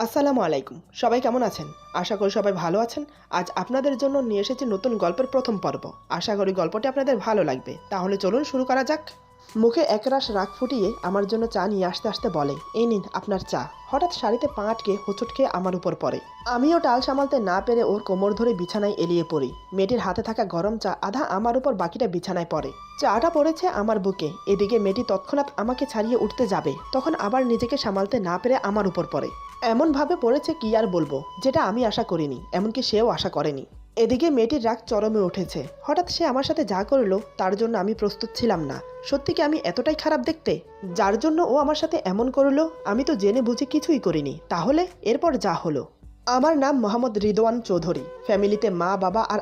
আসসালামু আলাইকুম। সবাই কেমন আছেন? আশা করি সবাই ভালো আছেন। আজ আপনাদের জন্য নিয়ে এসেছি নতুন গল্পের প্রথম পর্ব। আশা করি গল্পটি আপনাদের ভালো লাগবে। তাহলে চলুন শুরু করা যাক। মুখে একরাশ রাগ ফুটিয়ে আমার জন্য চা নিয়ে আসতে আসতে বলে, এই নিন আপনার চা। হঠাৎ শাড়িতে পা আটকে হোঁচট খেয়ে আমার উপর পড়ে। আমিও টাল সামালতে না পেরে ওর কোমর ধরে বিছানায় এলিয়ে পড়ি। মেয়েটির হাতে থাকা গরম চা আধা আমার উপর, বাকিটা বিছানায় পড়ে। চাটা পড়েছে আমার বুকে। এদিকে মেয়েটি তৎক্ষণাৎ আমাকে ছাড়িয়ে উঠতে যাবে, তখন আবার নিজেকে সামালতে না পেরে আমার উপর পড়ে। এমনভাবে পড়েছে কি আর বলবো, যেটা আমি আশা করিনি, এমনকি সেও আশা করেনি। এদিকে মেয়েটির রাগ চরমে উঠেছে। হঠাৎ সে আমার সাথে যা করলো তার জন্য আমি প্রস্তুত ছিলাম না। সত্যি কি আমি এতটাই খারাপ দেখতে, যার জন্য ও আমার সাথে এমন করলো? আমি তো জেনে বুঝে কিছুই করিনি। তাহলে এরপর যা হলো। আমার নাম মোহাম্মদ রিদওয়ান চৌধুরী। ফ্যামিলিতে মা বাবা আর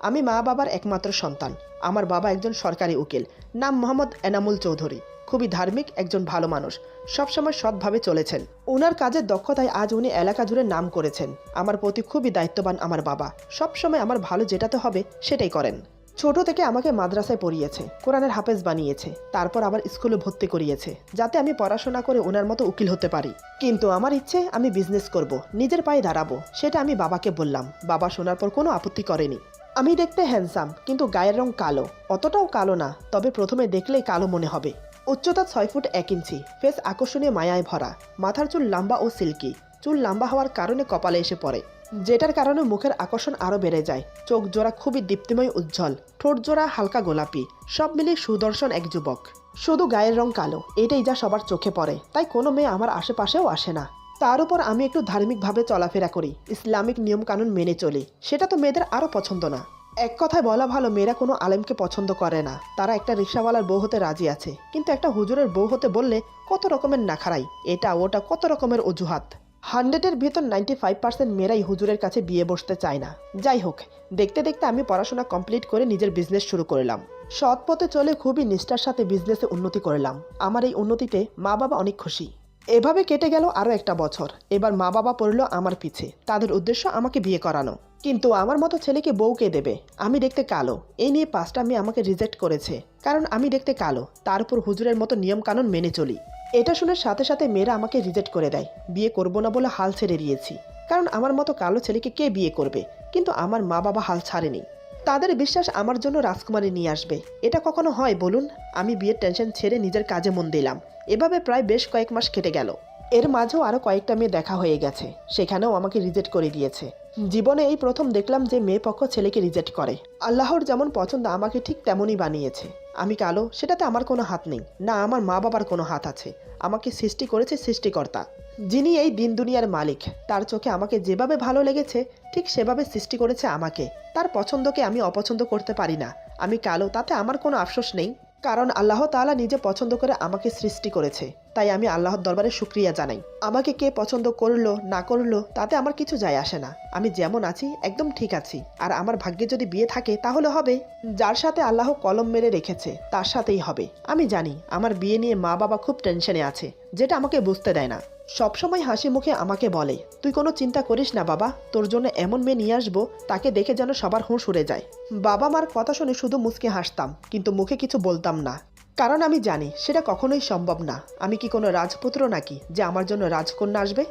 আমি মা বাবার একমাত্র সন্তান। আমার বাবা একজন সরকারি উকিল, নাম মোহাম্মদ এনামুল চৌধুরী। খুবই ধার্মিক একজন ভালো মানুষ, সবসময় সৎভাবে চলেছেন। ওনার কাজের দক্ষতায় আজ উনি এলাকা জুড়ে নাম করেছেন। আমার প্রতি খুবই দায়িত্ববান আমার বাবা। সবসময় আমার ভালো যেটাতে হবে সেটাই করেন। ছোট থেকে আমাকে মাদ্রাসায় পড়িয়েছে, কোরআনের হাফেজ বানিয়েছে, তারপর আবার স্কুলে ভর্তি করিয়েছে, যাতে আমি পড়াশোনা করে ওনার মতো উকিল হতে পারি। কিন্তু আমার ইচ্ছে আমি বিজনেস করব, নিজের পায়ে দাঁড়াবো। সেটা আমি বাবাকে বললাম। বাবা শোনার পর কোনো আপত্তি করেনি। আমি দেখতে হ্যান্ডসাম, কিন্তু গায়ের রং কালো। অতটাও কালো না, তবে প্রথমে দেখলেই কালো মনে হবে। উচ্চতা 6 ফুট 1 ইঞ্চি, ফেস আকর্ষণীয় মায়ায় ভরা। মাথার চুল লম্বা ও সিল্কি। চুল লম্বা হওয়ার কারণে কপালে এসে পড়ে, যেটার কারণে মুখের আকর্ষণ আরও বেড়ে যায়। চোখ জোড়া খুবই দীপ্তিময় উজ্জ্বল, ঠোঁট জোড়া হালকা গোলাপি। সব মিলিয়ে সুদর্শন এক যুবক। শুধু গায়ের রং কালো, এটাই যা সবার চোখে পড়ে, তাই কোনো মেয়ে আমার আশেপাশেও আসে না। তার উপর আমি একটু ধার্মিকভাবে চলাফেরা করি, ইসলামিক নিয়মকানুন মেনে চলি। সেটা তো মেয়েদের আরও পছন্দ না? এক কথায় বলা ভালো, মেয়েরা কোনো আলেমকে পছন্দ করে না। তারা একটা রিক্সাওয়ালার বউ হতে রাজি আছে, কিন্তু একটা হুজুরের বউ হতে বললে কত রকমের নাখারাই, এটা ওটা কত রকমের অজুহাত। 100-এর ভিতর 95% মেয়েরাই হুজুরের কাছে বিয়ে বসতে চায় না। যাই হোক, দেখতে দেখতে আমি পড়াশোনা কমপ্লিট করে নিজের বিজনেস শুরু করলাম। সৎ পথে চলে খুবই নিষ্ঠার সাথে বিজনেসে উন্নতি করলাম। আমার এই উন্নতিতে মা বাবা অনেক খুশি। এভাবে কেটে গেল আরও একটা বছর। এবার মা বাবা পড়ল আমার পিছে। তাদের উদ্দেশ্য আমাকে বিয়ে করানো। কিন্তু আমার মতো ছেলেকে বউ কে দেবে? আমি দেখতে কালো, এই নিয়ে 5টা মেয়ে আমাকে রিজেক্ট করেছে, কারণ আমি দেখতে কালো, তার উপর হুজুরের মতো নিয়মকানুন মেনে চলি। এটা শুনে সাথে সাথে মেয়েরা আমাকে রিজেক্ট করে দেয়। বিয়ে করব না বলে হাল ছেড়ে দিয়েছি, কারণ আমার মতো কালো ছেলেকে কে বিয়ে করবে? কিন্তু আমার মা বাবা হাল ছাড়েনি। তাদের বিশ্বাস আমার জন্য রাজকুমারী নিয়ে আসবে। এটা কখনো হয় বলুন? আমি বিয়ের টেনশন ছেড়ে নিজের কাজে মন দিলাম। এভাবে প্রায় বেশ কয়েক মাস কেটে গেল। এর মাঝেও আরও কয়েকটা মেয়ে দেখা হয়ে গেছে, সেখানেও আমাকে রিজেক্ট করে দিয়েছে। জীবনে এই প্রথম দেখলাম যে মেয়ে পক্ষ ছেলেকে রিজেক্ট করে। আল্লাহর যেমন পছন্দ আমাকে ঠিক তেমনই বানিয়েছে। আমি কালো, সেটাতে আমার কোনো হাত নেই, না আমার মা বাবার কোনো হাত আছে। আমাকে সৃষ্টি করেছে সৃষ্টিকর্তা, যিনি এই দিন দুনিয়ার মালিক। তার চোখে আমাকে যেভাবে ভালো লেগেছে ঠিক সেভাবে সৃষ্টি করেছে আমাকে। তার পছন্দকে আমি অপছন্দ করতে পারি না। আমি কালো, তাতে আমার কোনো আফসোস নেই, কারণ আল্লাহ তাআলা নিজে পছন্দ করে আমাকে সৃষ্টি করেছে। তাই আমি আল্লাহর দরবারে শুকরিয়া জানাই। আমাকে কে পছন্দ করলো না করলো তাতে আমার কিছু যায় আসে না। আমি যেমন আছি একদম ঠিক আছি। আর আমার ভাগ্যে যদি বিয়ে থাকে তাহলে হবে। যার সাথে আল্লাহ কলম মেরে রেখেছে তার সাথেই হবে। আমি জানি আমার বিয়ে নিয়ে মা বাবা খুব টেনশনে আছে, যেটা আমাকে বুঝতে দেয় না। সবসময় হাসি মুখে আমাকে বলে, তুই কোনো চিন্তা করিস না বাবা, তোর জন্য এমন মেয়ে নিয়ে আসবো তাকে দেখে যেন সবার হুঁশ উড়ে যায়। বাবা মার কথা শুনে শুধু মুচকে হাসতাম, কিন্তু মুখে কিছু বলতাম না, কারণ আমি জানি সেটা কখনোই সম্ভব না। আমি কি কোনো রাজপুত্র নাকি যে আমার জন্য রাজকন্যা আসবে?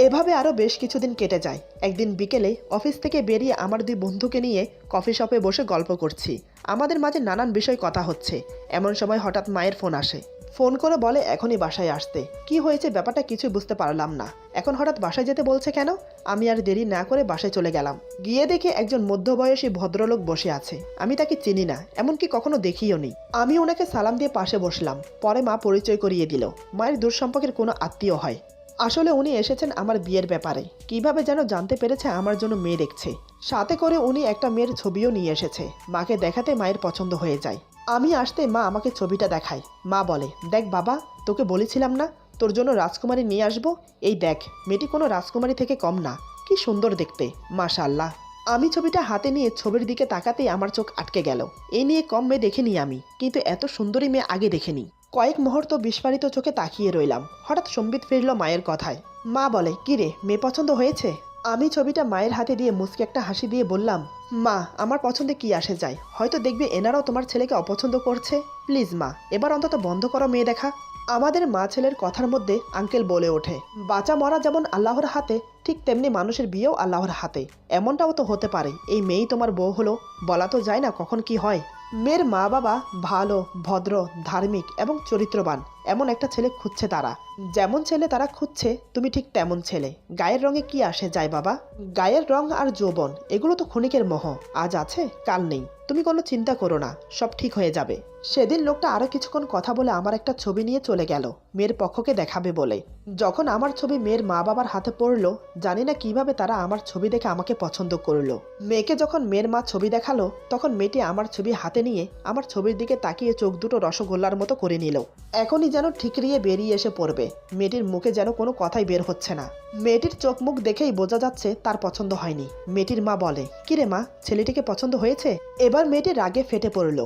এভাবে আরও বেশ কিছুদিন কেটে যায়। একদিন বিকেলে অফিস থেকে বেরিয়ে আমার 2 বন্ধুকে নিয়ে কফি শপে বসে গল্প করছি। আমাদের মাঝে নানান বিষয় কথা হচ্ছে। এমন সময় হঠাৎ মায়ের ফোন আসে। ফোন করে বলে এখনই বাসায় আসতে। কি হয়েছে ব্যাপারটা কিছুই বুঝতে পারলাম না। এখন হঠাৎ বাসায় যেতে বলছে কেন? আমি আর দেরি না করে বাসায় চলে গেলাম। গিয়ে দেখি একজন মধ্যবয়সী ভদ্রলোক বসে আছে। আমি তাকে চিনি না, এমনকি কখনো দেখিও নি। আমি ওনাকে সালাম দিয়ে পাশে বসলাম। পরে মা পরিচয় করিয়ে দিল। মায়ের দূর সম্পর্কের কোনো আত্মীয় হয়। আসলে উনি এসেছেন আমার বিয়ের ব্যাপারে। কিভাবে যেন জানতে পেরেছে আমার জন্য মেয়ে দেখছে। সাথে করে উনি একটা মেয়ের ছবিও নিয়ে এসেছে। মাকে দেখাতে মায়ের পছন্দ হয়ে যায়। আমি আসতে মা আমাকে ছবিটা দেখায়। মা বলে, দেখ বাবা, তোকে বলেছিলাম না তোর জন্য রাজকুমারী নিয়ে আসবো। এই দেখ, মেয়েটি কোনো রাজকুমারী থেকে কম না, কি সুন্দর দেখতে, মাশাআল্লাহ। আমি ছবিটা হাতে নিয়ে ছবির দিকে তাকাতেই আমার চোখ আটকে গেল। এই নিয়ে কম মেয়ে দেখিনি আমি, কিন্তু এত সুন্দরী মেয়ে আগে দেখিনি। কয়েক মুহূর্ত বিস্ফারিত চোখে তাকিয়ে রইলাম। হঠাৎ সম্বিত ফিরল মায়ের কথায়। মা বলে, কি রে, মেয়ে পছন্দ হয়েছে? আমি ছবিটা মায়ের হাতে দিয়ে মুচকি একটা হাসি দিয়ে বললাম, মা, আমার পছন্দে কি আসে যায়? হয়তো দেখবে এনারাও তোমার ছেলেকে অপছন্দ করছে। প্লিজ মা, এবার অন্তত বন্ধ করো মেয়ে দেখা। আমাদের মা ছেলের কথার মধ্যে আঙ্কেল বলে ওঠে, বাঁচা মরা যেমন আল্লাহর হাতে, ঠিক তেমনি মানুষের বিয়েও আল্লাহর হাতে। এমনটাও তো হতে পারে এই মেয়েই তোমার বউ হলো, বলা তো যায় না কখন কি হয়। মেয়ের মা বাবা ভালো, ভদ্র, ধার্মিক এবং চরিত্রবান এমন একটা ছেলে খুঁজছে তারা। যেমন ছেলে তারা খুঁজছে তুমি ঠিক তেমন ছেলে। গায়ের রঙে কি আসে যায় বাবা? গায়ের রং আর যৌবন এগুলো তো ক্ষণিকের মোহ, আজ আছে কাল নেই। তুমি কোনো চিন্তা করো না, সব ঠিক হয়ে যাবে। সেদিন লোকটা আরো কিছুক্ষণ কথা বলে আমার একটা ছবি নিয়ে চলে গেল মেয়ের পক্ষকে দেখাবে বলে। যখন আমার ছবি মেয়ের মা বাবার হাতে পড়লো, জানি না কিভাবে তারা আমার ছবি দেখে আমাকে পছন্দ করলো। মেয়েকে যখন মেয়ের মা ছবি দেখালো, তখন মেয়েটি আমার ছবি হাতে নিয়ে আমার ছবির দিকে তাকিয়ে চোখ দুটো রসগোল্লার মতো করে নিল। এখনই যেন ঠিকরিয়ে বেরিয়ে এসে পড়বে। মেয়েটির মুখে যেন কোনো কথাই বের হচ্ছে না। মেয়েটির চোখ মুখ দেখেই বোঝা যাচ্ছে তার পছন্দ হয়নি। মেয়েটির মা বলে, কিরে মা, ছেলেটিকে পছন্দ হয়েছে? এবার মেয়েটি রাগে ফেটে পড়ল।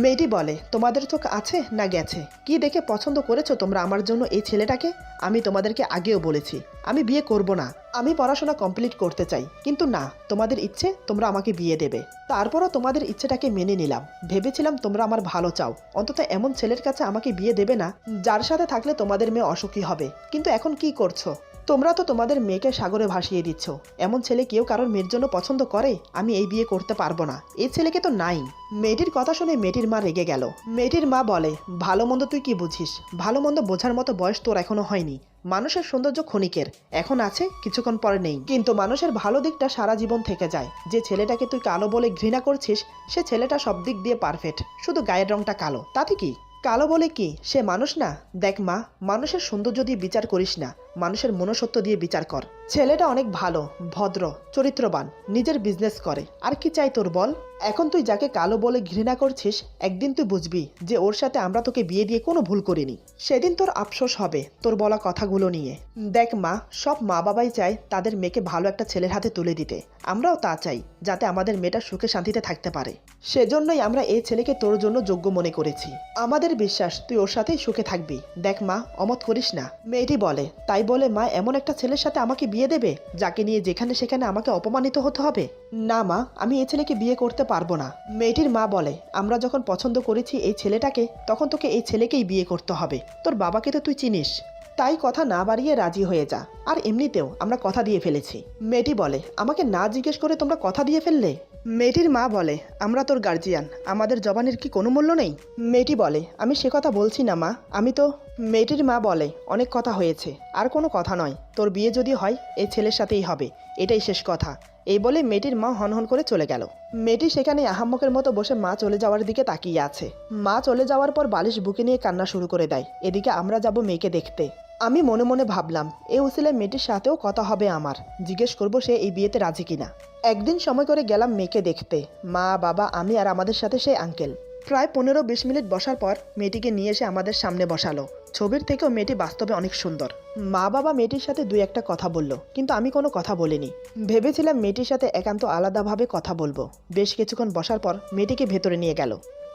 মেয়েটি বলে, তোমাদের চোখ আছে না গেছে? কি দেখে পছন্দ করেছো তোমরা আমার জন্য এই ছেলেটাকে? আমি তোমাদেরকে আগেও বলেছি আমি বিয়ে করব না। আমি পড়াশোনা কমপ্লিট করতে চাই, কিন্তু না, তোমাদের ইচ্ছে তোমরা আমাকে বিয়ে দেবে। তারপরও তোমাদের ইচ্ছেটাকে মেনে নিলাম। ভেবেছিলাম তোমরা আমার ভালো চাও, অন্তত এমন ছেলের কাছে আমাকে বিয়ে দেবে না যার সাথে থাকলে তোমাদের মেয়ে অসুখী হবে। কিন্তু এখন কি করছো? তোমরা তো তোমাদের মেয়েকে সাগরে ভাসিয়ে দিচ্ছ। এমন ছেলে কেউ কারোর মেয়ের জন্য পছন্দ করে? আমি এই বিয়ে করতে পারবো না, এই ছেলেকে তো নাই। মেয়েটির কথা শুনে মেয়েটির মা রেগে গেল। মেয়েটির মা বলে, ভালো মন্দ তুই কি বুঝিস? ভালো মন্দ বোঝার মতো বয়স তোর এখনো হয়নি। মানুষের সৌন্দর্য ক্ষণিকের, এখন আছে কিছুক্ষণ পরে নেই। কিন্তু মানুষের ভালো দিকটা সারা জীবন থেকে যায়। যে ছেলেটাকে তুই কালো বলে ঘৃণা করছিস, সে ছেলেটা সব দিক দিয়ে পারফেক্ট, শুধু গায়ের রংটা কালো, তাতে কি? কালো বলে কি সে মানুষ না? দেখ মা, মানুষের সৌন্দর্য দিয়ে বিচার করিস না, মানুষের মনুষ্যত্ব দিয়ে বিচার কর। ছেলেটা অনেক ভালো, ভদ্র, চরিত্রবান, নিজের বিজনেস করে, আর কি চাই তোর বল? এখন তুই যাকে কালো বলে ঘৃণা করছিস, একদিন তুই বুঝবি যে ওর সাথে আমরা তোকে বিয়ে দিয়ে কোনো ভুল করিনি। সেদিন তোর আফসোস হবে তোর বলা কথাগুলো নিয়ে। দেখ মা, সব মা বাবাই চায় তাদের মেয়েকে ভালো একটা ছেলের হাতে তুলে দিতে। আমরাও তা চাই, যাতে আমাদের মেয়েটা সুখে শান্তিতে থাকতে পারে। সেজন্যই আমরা এই ছেলেকে তোর জন্য যোগ্য মনে করেছি। আমাদের বিশ্বাস তুই ওর সাথেই সুখে থাকবি। দেখ মা, অমত করিস না। মেয়েটি বলে, তাই বলে মা এমন একটা ছেলের সাথে আমাকে বিয়ে দেবে যাকে নিয়ে যেখানে সেখানে আমাকে অপমানিত হতে হবে? না মা, আমি এই ছেলেকে বিয়ে করতে পারবো না। মেয়েটির মা বলে, আমরা যখন পছন্দ করেছি এই ছেলেটাকে, তখন তোকে এই ছেলেকেই বিয়ে করতে হবে। তোর বাবাকে তো তুই চিনিস, তাই কথা না বাড়িয়ে রাজি হয়ে যা। আর এমনিতেও আমরা কথা দিয়ে ফেলেছি। মেয়েটি বলে, আমাকে না জিজ্ঞেস করে তোমরা কথা দিয়ে ফেললে? মেয়েটির মা বলে, আমরা তোর গার্জিয়ান, আমাদের জবানের কি কোনো মূল্য নেই? মেয়েটি বলে, আমি সে কথা বলছি না মা, আমি তো। মেয়েটির মা বলে, অনেক কথা হয়েছে, আর কোনো কথা নয়। তোর বিয়ে যদি হয় এই ছেলের সাথেই হবে, এটাই শেষ কথা। এই বলে মেয়েটির মা হনহন করে চলে গেল। মেয়েটি সেখানে আহাম্মকের মতো বসে মা চলে যাওয়ার দিকে তাকিয়ে আছে। মা চলে যাওয়ার পর বালিশ বুকে নিয়ে কান্না শুরু করে দেয়। এদিকে আমরা যাব মেয়েকে দেখতে। আমি মনে মনে ভাবলাম, এই উসিলায় মেয়েটির সাথেও কথা হবে আমার, জিজ্ঞেস করবো সে এই বিয়েতে রাজি কিনা। একদিন সময় করে গেলাম মেয়েকে দেখতে। মা, বাবা, আমি আর আমাদের সাথে সেই আঙ্কেল। প্রায় 15-20 মিনিট বসার পর মেয়েটিকে নিয়ে এসে আমাদের সামনে বসালো। ছবির থেকেও মেয়েটি বাস্তবে অনেক সুন্দর। মা বাবা মেয়েটির সাথে দুই একটা কথা বলল, কিন্তু আমি কোনো কথা বলিনি। ভেবেছিলাম মেয়েটির সাথে একান্ত আলাদাভাবে কথা বলবো। বেশ কিছুক্ষণ বসার পর মেয়েটিকে ভেতরে নিয়ে গেল।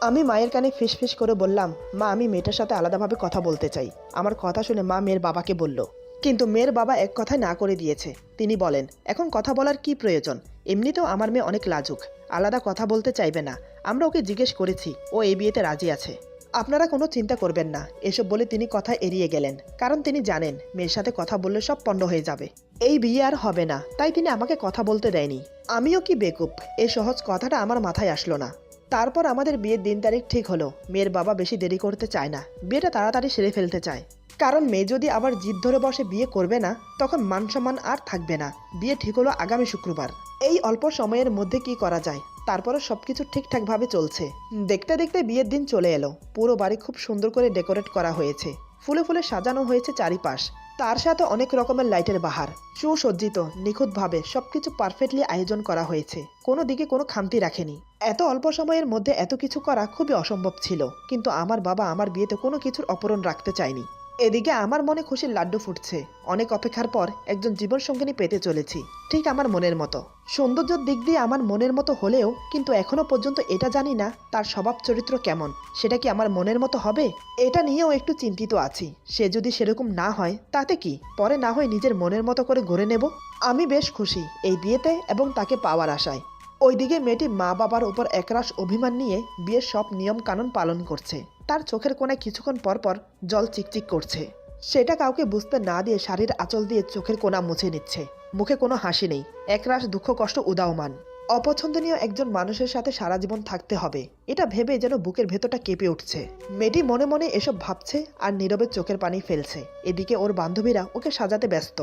আমি মায়ের কানে ফিস করে বললাম, মা, আমি মেয়েটার সাথে আলাদাভাবে কথা বলতে চাই। আমার কথা শুনে মা মেয়ের বাবাকে বলল, কিন্তু মেয়ের বাবা এক কথায় না করে দিয়েছে। তিনি বলেন, এখন কথা বলার কি প্রয়োজন? এমনিতেও আমার মেয়ে অনেক লাজুক, আলাদা কথা বলতে চাইবে না। আমরা ওকে জিজ্ঞেস করেছি, ও এই বিয়েতে রাজি আছে। আপনারা কোনো চিন্তা করবেন না। এসব বলে তিনি কথা এড়িয়ে গেলেন, কারণ তিনি জানেন মেয়ের সাথে কথা বললে সব পণ্ড হয়ে যাবে, এই বিয়ে আর হবে না। তাই তিনি আমাকে কথা বলতে দেয়নি। আমিও কি বেকুব, এই সহজ কথাটা আমার মাথায় আসলো না। তারপর আমাদের বিয়ের দিন তারিখ ঠিক হলো। মেয়ের বাবা বেশি দেরি করতে চায় না, বিয়েটা তাড়াতাড়ি সেরে ফেলতে চায়। কারণ মেয়ে যদি আবার জিদ ধরে বসে বিয়ে করবে না, তখন মান সম্মান আর থাকবে না। বিয়ে ঠিক হলো আগামী শুক্রবার। এই অল্প সময়ের মধ্যে কি করা যায়? তারপরে সবকিছু ঠিকঠাকভাবে চলছে। দেখতে দেখতে বিয়ের দিন চলে এলো। পুরো বাড়ি খুব সুন্দর করে ডেকোরেট করা হয়েছে, ফুলে ফুলে সাজানো হয়েছে চারিপাশ। তার সাথে অনেক রকমের লাইটের বাহার, সুসজ্জিত, নিখুঁতভাবে সবকিছু পারফেক্টলি আয়োজন করা হয়েছে। কোনো দিকে কোনো খামতি রাখেনি। এত অল্প সময়ের মধ্যে এত কিছু করা খুবই অসম্ভব ছিল, কিন্তু আমার বাবা আমার বিয়েতে কোনো কিছুর অপরণ রাখতে চায়নি। এদিকে আমার মনে খুশির লাড্ডু ফুটছে। অনেক অপেক্ষার পর একজন জীবনসঙ্গিনী পেতে চলেছি, ঠিক আমার মনের মতো। সৌন্দর্যের দিক দিয়ে আমার মনের মতো হলেও কিন্তু এখনো পর্যন্ত এটা জানি না তার স্বভাব চরিত্র কেমন। সেটা কি আমার মনের মতো হবে? এটা নিয়েও একটু চিন্তিত আছি। সে যদি সেরকম না হয় তাতে কি, পরে না হয় নিজের মনের মতো করে গড়ে নেব। আমি বেশ খুশি এই বিয়েতে এবং তাকে পাওয়ার আশায়। ওইদিকে মেয়েটি মা বাবার উপর একরাশ অভিমান নিয়ে বিয়ের সব নিয়ম কানুন পালন করছে। তার চোখের কোণায় কিছুক্ষণ পর পর জল চিকচিক করছে। সেটা কাউকে বুঝতে না দিয়ে শাড়ির আঁচল দিয়ে চোখের কোণা মুছে নিচ্ছে। মুখে কোনো হাসি নেই, একরাশ দুঃখ কষ্ট উদাওমান। অপছন্দনীয় একজন মানুষের সাথে সারা জীবন থাকতে হবে, এটা ভেবে যেন বুকের ভেতরটা কেঁপে উঠছে। মেয়েটি মনে মনে এসব ভাবছে আর নীরবে চোখের পানি ফেলছে। এদিকে ওর বান্ধবীরা ওকে সাজাতে ব্যস্ত।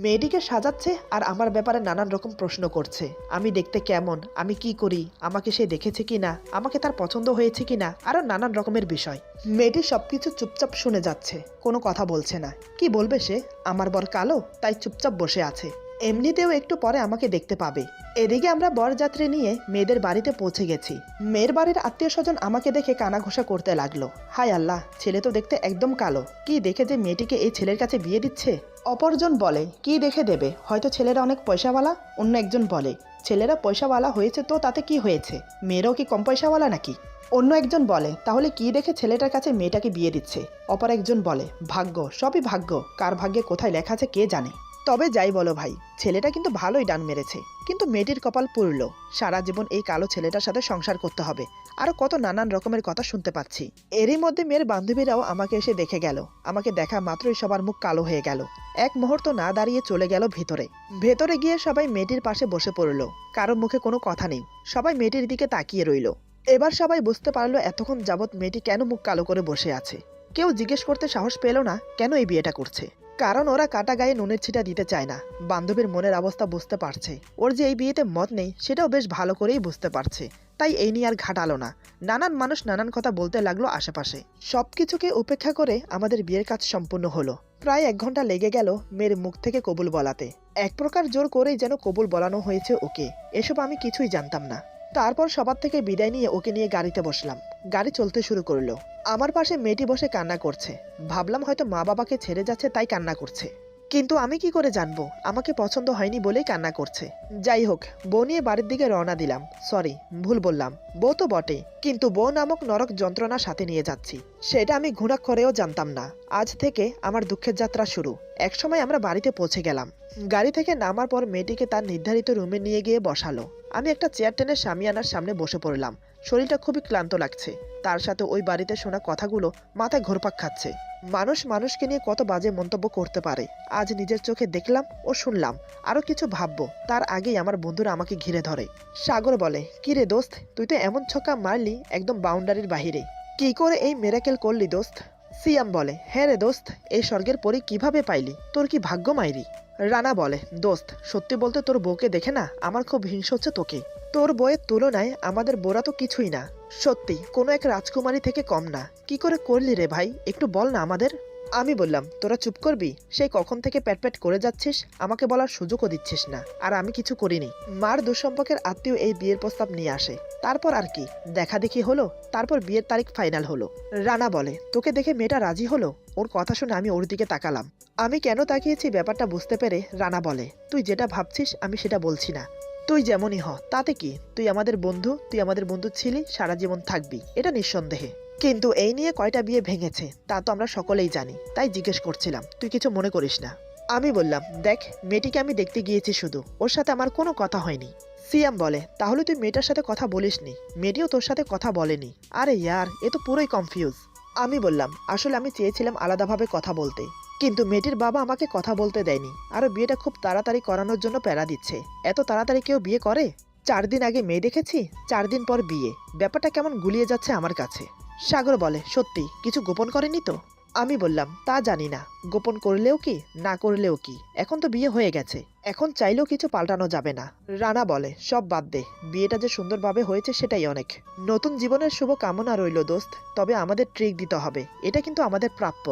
মেয়েটিকে সাজাচ্ছে আর আমার ব্যাপারে নানান রকম প্রশ্ন করছে। আমি দেখতে কেমন, আমি কি করি, আমাকে সে দেখেছে কিনা, আমাকে তার পছন্দ হয়েছে কিনা, আরো নানান রকমের বিষয়। মেয়েটি সবকিছু চুপচাপ শুনে যাচ্ছে, কোনো কথা বলছে না। কি বলবে সে? আমার বর কালো, তাই চুপচাপ বসে আছে। এমনিতেও একটু পরে আমাকে দেখতে পাবে। এদিকে আমরা বরযাত্রী নিয়ে মেয়েদের বাড়িতে পৌঁছে গেছি। মেয়ের বাড়ির আত্মীয় স্বজন আমাকে দেখে কানাঘোষা করতে লাগলো। হায় আল্লাহ, ছেলে তো দেখতে একদম কালো, কি দেখে যে মেয়েটিকে এই ছেলের কাছে বিয়ে দিচ্ছে। অপরজন বলে, কি দেখে দেবে, হয়তো ছেলেরা অনেক পয়সাওয়ালা। অন্য একজন বলে, ছেলেরা পয়সাওয়ালা হয়েছে তো তাতে কি হয়েছে, মেয়েরাও কি কম পয়সাওয়ালা নাকি। অন্য একজন বলে, তাহলে কি দেখে ছেলেটার কাছে মেয়েটাকে বিয়ে দিচ্ছে। অপর একজন বলে, ভাগ্য, সবই ভাগ্য, কার ভাগ্যে কোথায় লেখা আছে কে জানে। তবে যাই বলো ভাই, ছেলেটা কিন্তু ভালোই ডান মেরেছে, কিন্তু মেয়েটির কপাল পুড়ল। সারা জীবন এই কালো ছেলেটার সাথে সংসার করতে হবে। আরো কত নানান রকমের কথা শুনতে পাচ্ছি। এরই মধ্যে মেয়ের বান্ধবীরাও আমাকে এসে দেখে গেল। আমাকে দেখা মাত্রই সবার মুখ কালো হয়ে গেল। এক মুহূর্ত না দাঁড়িয়ে চলে গেল ভেতরে। ভেতরে গিয়ে সবাই মেয়েটির পাশে বসে পড়ল। কারো মুখে কোনো কথা নেই, সবাই মেয়েটির দিকে তাকিয়ে রইল। এবার সবাই বুঝতে পারলো এতক্ষণ যাবৎ মেয়েটি কেন মুখ কালো করে বসে আছে। কেউ জিজ্ঞেস করতে সাহস পেল না কেন এই বিয়েটা করছে, কারণ ওরা কাটা গায়ে নুনের ছিটা দিতে চায় না। বান্ধবীর মনের অবস্থা বুঝতে পারছে, ওর যে এই বিয়েতে মত নেই সেটাও বেশ ভালো করেই বুঝতে পারছে। তাই এই নিয়ে আর ঘাটালো না। নানান মানুষ নানান কথা বলতে লাগলো আশেপাশে। সবকিছুকে উপেক্ষা করে আমাদের বিয়ের কাজ সম্পূর্ণ হলো। প্রায় 1 ঘন্টা লেগে গেল মেয়ের মুখ থেকে কবুল বলাতে। এক প্রকার জোর করেই যেন কবুল বলানো হয়েছে ওকে। এসব আমি কিছুই জানতাম না। তারপর সবার থেকে বিদায় নিয়ে ওকে নিয়ে গাড়িতে বসলাম। গাড়ি চলতে শুরু করলো। আমার পাশে মেয়েটি বসে কান্না করছে। ভাবলাম হয়তো মা বাবাকে ছেড়ে যাচ্ছে তাই কান্না করছে, কিন্তু আমি কি করে জানবো আমাকে পছন্দ হয়নি বলেই কান্না করছে। যাই হোক, বউ নিয়ে বাড়ির দিকে রওনা দিলাম। সরি, ভুল বললাম, বউ তো বটে, কিন্তু বউ নামক নরক যন্ত্রণা সাথে নিয়ে যাচ্ছি সেটা আমি ঘুণাক্ষরেও জানতাম না। আজ থেকে আমার দুঃখের যাত্রা শুরু। একসময় আমরা বাড়িতে পৌঁছে গেলাম। গাড়ি থেকে নামার পর মেয়েটিকে তার নির্ধারিত রুমে নিয়ে গিয়ে বসালো। আমি একটা চেয়ার টেনে সামিয়ানার সামনে বসে পড়লাম। শরীরটা খুবই ক্লান্ত লাগছে। তার সাথে ওই বাড়িতে শোনা কথাগুলো মাথায় ঘুরপাক খাচ্ছে। মানুষ মানুষকে নিয়ে কত বাজে মন্তব্য করতে পারে, আজ নিজের চোখে দেখলাম ও শুনলাম। আরো কিছু ভাববো তার আগেই আমার বন্ধুরা আমাকে ঘিরে ধরে। সাগর বলে, কি রে দোস্ত, তুই তো এমন ছক্কা মারলি একদম বাউন্ডারির বাহিরে, কি করে এই মেরাকেল করলি দোস্ত। সিয়াম বলে, হ্যাঁ রে দোস্ত, এই স্বর্গের পরি কিভাবে পাইলি, তোর কি ভাগ্য মাইরি। রানা বলে, দোস্ত সত্যি বলতে তোর বউকে দেখে না আমার খুব হিংসা হচ্ছে তোকে। তোর বউয়ের তুলনায় আমাদের বোরা তো কিছুই না, সত্যি কোনো এক রাজকুমারী থেকে কম না। কি করে করলি রে ভাই, একটু বল না আমাদের। আমি বললাম, তোরা চুপ করবি, সেই কখন থেকে প্যাট করে যাচ্ছিস, আমাকে বলার সুযোগও দিচ্ছিস না। আর আমি কিছু করিনি। মার দুঃসম্পর্কের আত্মীয় এই বিয়ের প্রস্তাব নিয়ে আসে, তারপর আর কি দেখা দেখি হলো, তারপর বিয়ের তারিখ ফাইনাল হলো। রানা বলে, তোকে দেখে মেয়েটা রাজি হলো। ওর কথা শুনে আমি ওর দিকে তাকালাম। আমি কেন তাকিয়েছি ব্যাপারটা বুঝতে পেরে রানা বলে, তুই যেটা ভাবছিস আমি সেটা বলছি না। তুই যেমনই হ তাতে কি, তুই আমাদের বন্ধু ছিলি, সারা জীবন থাকবি, এটা নিঃসন্দেহে। কিন্তু এই নিয়ে কয়টা বিয়ে ভেঙেছে তা তো আমরা সকলেই জানি, তাই জিজ্ঞেস করছিলাম, তুই কিছু মনে করিস না। আমি বললাম, দেখ মেয়েটিকে আমি দেখতে গিয়েছি শুধু, ওর সাথে আমার কোনো কথা হয়নি। সিয়াম বলে, তাহলে তুই মেয়েটার সাথে কথা বলিসনি, মেয়েটিও তোর সাথে কথা বলেনি। আরে ইয়ার, এ তো পুরোই কনফিউজ। আমি বললাম, আসলে আমি চেয়েছিলাম আলাদাভাবে কথা বলতে, কিন্তু মেয়েটির বাবা আমাকে কথা বলতে দেয়নি। আরো বিয়েটা খুব তাড়াতাড়ি করানোর জন্য প্যারা দিচ্ছে। এত তাড়াতাড়ি কেউ বিয়ে করে? 4 দিন আগে মেয়ে দেখেছি, 4 দিন পর বিয়ে, ব্যাপারটা কেমন গুলিয়ে যাচ্ছে আমার কাছে। সাগর বলে, সত্যি কিছু গোপন করেনি তো? আমি বললাম, তা জানি না, গোপন করলেও কি না করলেও কি, এখন তো বিয়ে হয়ে গেছে, এখন চাইলেও কিছু পাল্টানো যাবে না। রানা বলে, সব বাদ দে, বিয়েটা যে সুন্দরভাবে হয়েছে সেটাই অনেক। নতুন জীবনের শুভ কামনা রইল দোস্ত, তবে আমাদের ট্রিক দিতে হবে, এটা কিন্তু আমাদের প্রাপ্য।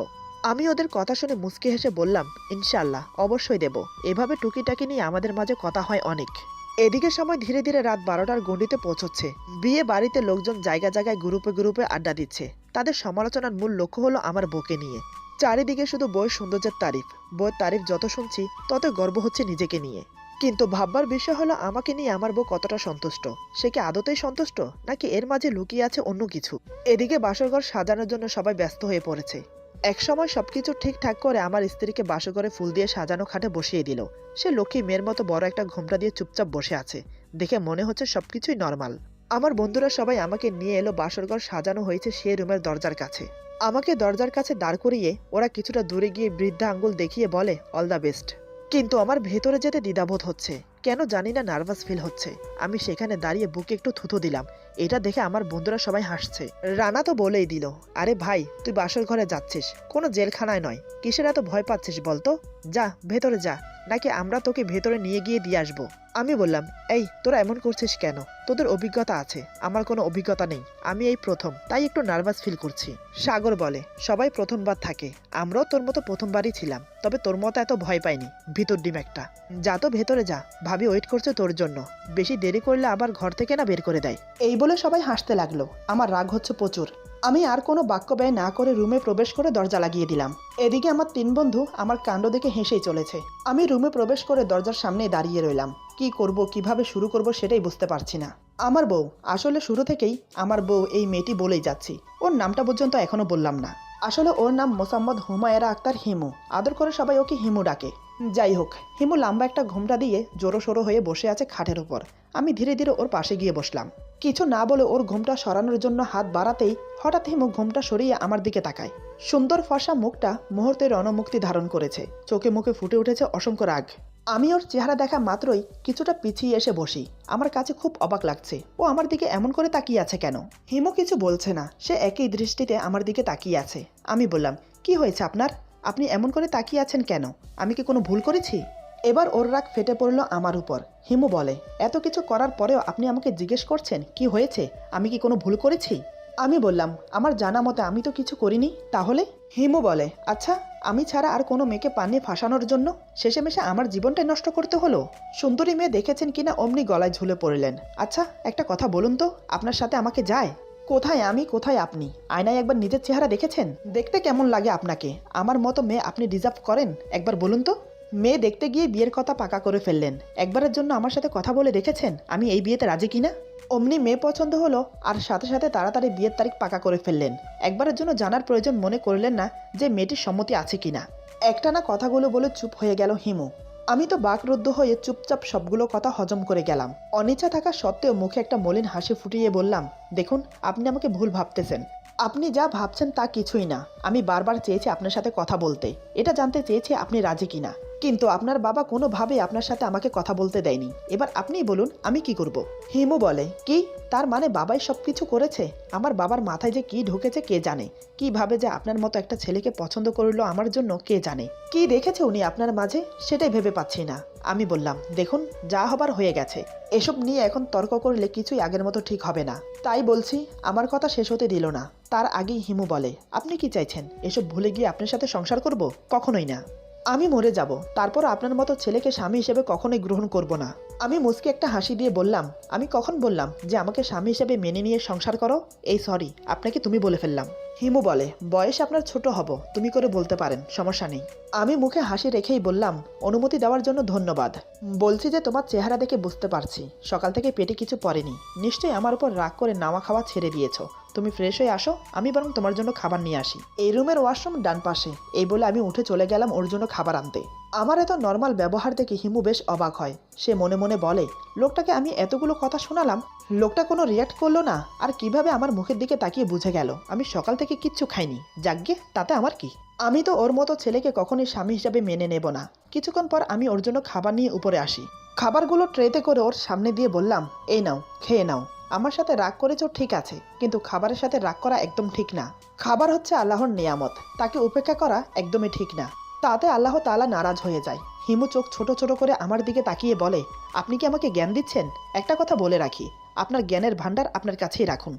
আমি ওদের কথা শুনে মুচকি হেসে বললাম, ইনশাল্লাহ অবশ্যই দেব। এভাবে টুকিটাকি নিয়ে আমাদের মাঝে কথা হয় অনেক। এদিকে সময় ধীরে ধীরে রাত 12টার গণ্ডিতে পৌঁছচ্ছে। বিয়ে বাড়িতে লোকজন জায়গায় গ্রুপে আড্ডা দিচ্ছে। তাদের সমালোচনার মূল লক্ষ্য হলো আমার বউকে নিয়ে। চারিদিকে শুধু বউয়ের সৌন্দর্যের তারিফ। বউয়ের তারিফ যত শুনছি তত গর্ব হচ্ছে নিজেকে নিয়ে। কিন্তু ভাববার বিষয় হলো আমাকে নিয়ে আমার বউ কতটা সন্তুষ্ট। সে কি আদতেই সন্তুষ্ট, নাকি এর মাঝে লুকিয়ে আছে অন্য কিছু। এদিকে বাসরঘর সাজানোর জন্য সবাই ব্যস্ত হয়ে পড়েছে। একসময় সবকিছু ঠিকঠাক করে আমার স্ত্রীকে বাসঘরে ফুল দিয়ে সাজানো খাটে বসিয়ে দিল। সে লক্ষ্মী মেয়ের মতো বড় একটা ঘোমটা দিয়ে চুপচাপ বসে আছে। দেখে মনে হচ্ছে সবকিছুই নর্মাল। আমার বন্ধুরা সবাই আমাকে নিয়ে এলো বাসরঘর সাজানো হয়েছে সেই রুমের দরজার কাছে। আমাকে দরজার কাছে দাঁড় করিয়ে ওরা কিছুটা দূরে গিয়ে বৃদ্ধা আঙ্গুল দেখিয়ে বলে অল দ্য বেস্ট। কিন্তু আমার ভেতরে যেতে দ্বিধাবোধ হচ্ছে, কেন জানি না নার্ভাস ফিল হচ্ছে। আমি সেখানে দাঁড়িয়ে বুকে একটু থুথু দিলাম। এটা দেখে আমার বন্ধুরা সবাই হাসছে। রানা তো বলেই দিল, আরে ভাই তুই বাসর ঘরে যাচ্ছিস, কোনো জেলখানায় নয়, কিসের এত ভয় পাচ্ছিস বলতো? যা ভেতরে যা, নাকি আমরা তোকে ভেতরে নিয়ে গিয়ে দিয়ে আসবো। আমি বললাম, এই তোরা এমন করছিস কেন? তোদের অভিজ্ঞতা আছে, আমার কোনো অভিজ্ঞতা নেই, আমি এই প্রথম, তাই একটু নার্ভাস ফিল করছি। সাগর বলে, সবাই প্রথমবার থাকে, আমরাও তোর মতো প্রথমবারই ছিলাম, তবে তোর মতো এত ভয় পাইনি। ভিতর ডিম একটা, যা তো ভেতরে যা, ভাবি ওয়েট করছে তোর জন্য, বেশি দেরি করলে আবার ঘর থেকে না বের করে দেয়। এই বলে সবাই হাসতে লাগলো। আমার রাগ হচ্ছে প্রচুর। আমি আর কোনো বাক্য ব্যয় না করে রুমে প্রবেশ করে দরজা লাগিয়ে দিলাম। এদিকে আমার 3 বন্ধু আমার কাণ্ড দেখে হেসেই চলেছে। আমি রুমে প্রবেশ করে দরজার সামনে দাঁড়িয়ে রইলাম। কি করব, কিভাবে শুরু করব সেটাই বুঝতে পারছি না। আমার বউ, আসলে শুরু থেকেই আমার বউ এই মেয়েটি বলেই যাচ্ছি, ওর নামটা পর্যন্ত এখনো বললাম না। আসলে ওর নাম মোসাম্মদ হুমায়রা আক্তার হিমু, আদর করে সবাই ওকে হিমু ডাকে। যাই হোক, হিমু লম্বা একটা ঘোমটা দিয়ে জোরো সোরো হয়ে বসে আছে খাটের উপর। আমি ধীরে ধীরে ওর পাশে গিয়ে বসলাম। কিছু না বলে ওর ঘোমটা সরানোর জন্য হাত বাড়াতেই হঠাৎ হিমু ঘোমটা সরিয়ে আমার দিকে তাকায়। সুন্দর ফর্সা মুখটা মুহূর্তে রণমুক্তি ধারণ করেছে, চোখে মুখে ফুটে উঠেছে অসংখ্য রাগ। আমি ওর চেহারা দেখা মাত্রই কিছুটা পিছিয়ে এসে বসি। আমার কাছে খুব অবাক লাগছে, ও আমার দিকে এমন করে তাকিয়ে আছে কেন? হিমু কিছু বলছে না, সে একই দৃষ্টিতে আমার দিকে তাকিয়ে আছে। আমি বললাম, কি হয়েছে আপনার? আপনি এমন করে তাকিয়ে আছেন কেন? আমি কি কোনো ভুল করেছি? এবার ওর রাগ ফেটে পড়ল আমার উপর। হিমু বলে, এত কিছু করার পরেও আপনি আমাকে জিজ্ঞেস করছেন কি হয়েছে, আমি কি কোনো ভুল করেছি? আমি বললাম, আমার জানা মতে আমি তো কিছু করিনি। তাহলে? হিমু বলে, আচ্ছা আমি ছাড়া আর কোনো মেয়েকে পানি ফাঁসানোর জন্য শেষেমেশে আমার জীবনটাই নষ্ট করতে হলো? সুন্দরী মেয়ে দেখেছেন কিনা অমনি গলায় ঝুলে পড়লেন। আচ্ছা একটা কথা বলুন তো, আপনার সাথে আমাকে যায়? কোথায় আমি, কোথায় আপনি? আয়নায় একবার নিজের চেহারা দেখেছেন? দেখতে কেমন লাগে আপনাকে? আমার মতো মেয়ে আপনি ডিজার্ভ করেন? একবার বলুন তো। মেয়ে দেখতে গিয়ে বিয়ের কথা পাকা করে ফেললেন। একবারের জন্য আমার সাথে কথা বলে দেখেছেন আমি এই বিয়েতে রাজি কিনা? অমনি মেয়ে পছন্দ হলো আর সাথে সাথে তাড়াতাড়ি বিয়ের তারিখ পাকা করে ফেললেন। একবারের জন্য জানার প্রয়োজন মনে করলেন না যে মেয়েটির সম্মতি আছে কিনা। একটানা কথাগুলো বলে চুপ হয়ে গেল হিমু। আমি তো বাকরুদ্ধ হয়ে চুপচাপ সবগুলো কথা হজম করে গেলাম। অনিচ্ছা থাকা সত্ত্বেও মুখে একটা মলিন হাসি ফুটিয়ে বললাম, দেখুন আপনি আমাকে ভুল ভাবতেছেন। আপনি যা ভাবছেন তা কিছুই না। আমি বারবার চেয়েছি আপনার সাথে কথা বলতে, এটা জানতে চেয়েছি আপনি রাজি কিনা, কিন্তু আপনার বাবা কোনোভাবেই আপনার সাথে আমাকে কথা বলতে দেয়নি। এবার আপনিই বলুন আমি কি করব? হিমু বলে, কি তার মানে বাবাই সবকিছু করেছে? আমার বাবার মাথায় যে কি ঢুকেছে কে জানে, কিভাবে যে আপনার মতো একটা ছেলেকে পছন্দ করলো আমার জন্য কে জানে, কি দেখেছে উনি আপনার মাঝে সেটাই ভেবে পাচ্ছি না। আমি বললাম, দেখুন যা হবার হয়ে গেছে, এসব নিয়ে এখন তর্ক করলে কিছুই আগের মতো ঠিক হবে না। তাই বলছি। আমার কথা শেষ হতে দিল না, তার আগেই হিমু বলে, আপনি কি চাইছেন এসব ভুলে গিয়ে আপনার সাথে সংসার করব? কখনোই না। আমি মরে যাব, তারপর আপনার মতো ছেলেকে স্বামী হিসেবে কখনোই গ্রহণ করব না। আমি মুচকি একটা হাসি দিয়ে বললাম, আমি কখন বললাম যে আমাকে স্বামী হিসেবে মেনে নিয়ে সংসার করো? এই সরি, আপনাকে তুমি বলে ফেললাম। হিমু বলে, বয়স আপনার ছোট হব, তুমি করে বলতে পারেন, সমস্যা নেই। আমি মুখে হাসি রেখেই বললাম, অনুমতি দেওয়ার জন্য ধন্যবাদ। বলছি যে তোমার চেহারা দেখে বুঝতে পারছি সকাল থেকে পেটে কিছু পড়েনি, নিশ্চয়ই আমার উপর রাগ করে নাওয়া খাওয়া ছেড়ে দিয়েছো। তুমি ফ্রেশ হয়ে আসো, আমি বরং তোমার জন্য খাবার নিয়ে আসি। এই রুমের ওয়াশরুম ডান পাশে। এই বলে আমি উঠে চলে গেলাম ওর জন্য খাবার আনতে। আমার এত নর্মাল ব্যবহার দেখে হিমু বেশ অবাক হয়। সে মনে মনে বলে, লোকটাকে আমি এতগুলো কথা শোনালাম, লোকটা কোনো রিয়াক্ট করলো না, আর কিভাবে আমার মুখের দিকে তাকিয়ে বুঝে গেল আমি সকাল থেকে কিচ্ছু খাইনি। যাকগে, তাতে আমার কি? আমি তো ওর মতো ছেলেকে কখনোই স্বামী হিসাবে মেনে নেব না। কিছুক্ষণ পর আমি ওর জন্য খাবার নিয়ে উপরে আসি। খাবারগুলো ট্রেতে করে ওর সামনে দিয়ে বললাম, এই নাও, খেয়ে নাও। আমার সাথে রাগ করেছো ঠিক আছে, কিন্তু খাবারের সাথে রাগ করা একদম ঠিক না। খাবার হচ্ছে আল্লাহর নিয়ামত, তাকে উপেক্ষা করা একদমই ঠিক না। তাতে আল্লাহ তাআলা নারাজ হয়ে যায়। হিমু চোখ ছোট ছোট করে আমার দিকে তাকিয়ে বলে, আপনি কি আমাকে জ্ঞান দিচ্ছেন? একটা কথা বলে রাখি, আপনার জ্ঞানের ভান্ডার আপনার কাছেই রাখুন,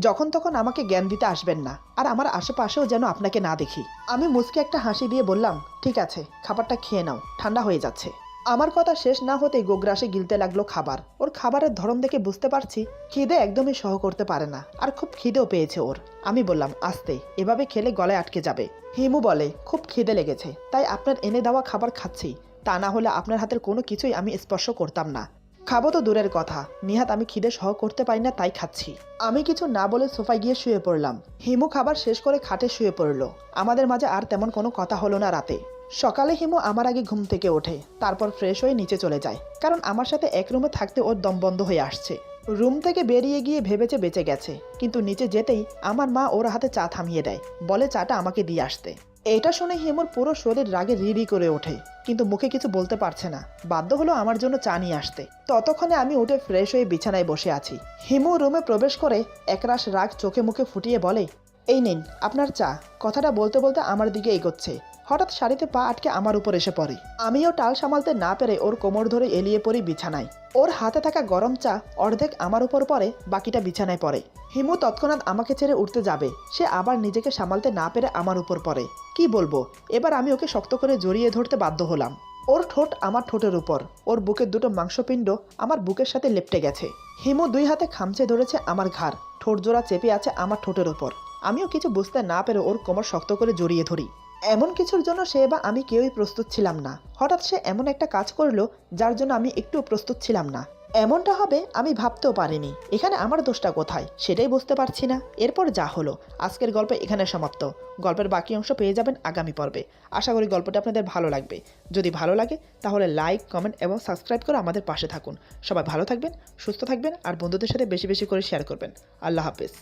যখন তখন আমাকে জ্ঞান দিতে আসবেন না, আর আমার আশেপাশেও যেন আপনাকে না দেখি। আমি মুচকে একটা হাসি দিয়ে বললাম, ঠিক আছে, খাবারটা খেয়ে নাও, ঠান্ডা হয়ে যাচ্ছে। আমার কথা শেষ না হতেই গোগ্রাসে গিলতে লাগলো খাবার। ওর খাবারের ধরন দেখে বুঝতে পারছি খিদে একদমই সহ করতে পারে না, আর খুব খিদেও পেয়েছে ওর। আমি বললাম, আস্তে, এভাবে খেলে গলায় আটকে যাবে। হিমু বলে, খুব খিদে লেগেছে, তাই আপনার এনে দেওয়া খাবার খাচ্ছি, তা না হলে আপনার হাতের কোনো কিছুই আমি স্পর্শ করতাম না। খাবো তো দূরের কথা, নিহাত আমি খিদে সহ করতে পারি না, তাই খাচ্ছি। আমি কিছু না বলে সোফায় গিয়ে শুয়ে পড়লাম। হিমু খাবার শেষ করে খাটে শুয়ে পড়লো। আমাদের মাঝে আর তেমন কোনো কথা হলো না রাতে। সকালে হিমু আমার আগে ঘুম থেকে ওঠে, তারপর ফ্রেশ হয়ে নিচে চলে যায়, কারণ আমার সাথে এক রুমে থাকতে ওর দম বন্ধ হয়ে আসছে। রুম থেকে বেরিয়ে গিয়ে ভেবেছে বেঁচে গেছে, কিন্তু নিচে যেতেই আমার মা ওর হাতে চা থামিয়ে দেয়, বলে চাটা আমাকে দিয়ে আসতে। এটা শুনে হিমুর পুরো শরীর রাগে রিরি করে ওঠে, কিন্তু মুখে কিছু বলতে পারছে না। বাধ্য হলো আমার জন্য চা নিয়ে আসতে। ততক্ষণে আমি উঠে ফ্রেশ হয়ে বিছানায় বসে আছি। হিমু রুমে প্রবেশ করে একরাশ রাগ চোখে মুখে ফুটিয়ে বলে, এই নিন আপনার চা। কথাটা বলতে বলতে আমার দিকে এগোচ্ছে। হঠাৎ শাড়িতে পা আটকে আমার উপর এসে পড়ে। আমিও টাল সামালতে না পেরে ওর কোমর ধরে এলিয়ে পড়ি বিছানায়। ওর হাতে থাকা গরম চা অর্ধেক আমার উপর পড়ে, বাকিটা বিছানায় পড়ে। হিমু তৎক্ষণাৎ আমাকে ছেড়ে উঠতে যাবে, সে আবার নিজেকে সামালতে না পেরে আমার উপর পড়ে। কি বলবো, এবার আমি ওকে শক্ত করে জড়িয়ে ধরতে বাধ্য হলাম। ওর ঠোঁট আমার ঠোঁটের উপর, ওর বুকের দুটো মাংসপিণ্ড আমার বুকের সাথে লেপ্টে গেছে। হিমু দুই হাতে খামচে ধরেছে আমার ঘাড়, ঠোঁট জোড়া চেপে আছে আমার ঠোঁটের উপর। আমিও কিছু বুঝতে না পেরে ওর কোমর শক্ত করে জড়িয়ে ধরি। এমন কিছুর জন্য সে বা আমি কেউই প্রস্তুত ছিলাম না। হঠাৎ সে এমন একটা কাজ করলো যার জন্য আমি একটু প্রস্তুত ছিলাম না। এমনটা হবে আমি ভাবতেও পারিনি। এখানে আমার দোষটা কোথায় সেটাই বুঝতে পারছি না। এরপর যা হলো, আজকের গল্প এখানে সমাপ্ত। গল্পের বাকি অংশ পেয়ে যাবেন আগামী পর্বে। আশা করি গল্পটা আপনাদের ভালো লাগবে। যদি ভালো লাগে তাহলে লাইক, কমেন্ট এবং সাবস্ক্রাইব করে আমাদের পাশে থাকুন। সবাই ভালো থাকবেন, সুস্থ থাকবেন আর বন্ধুদের সাথে বেশি বেশি করে শেয়ার করবেন। আল্লাহ হাফেজ।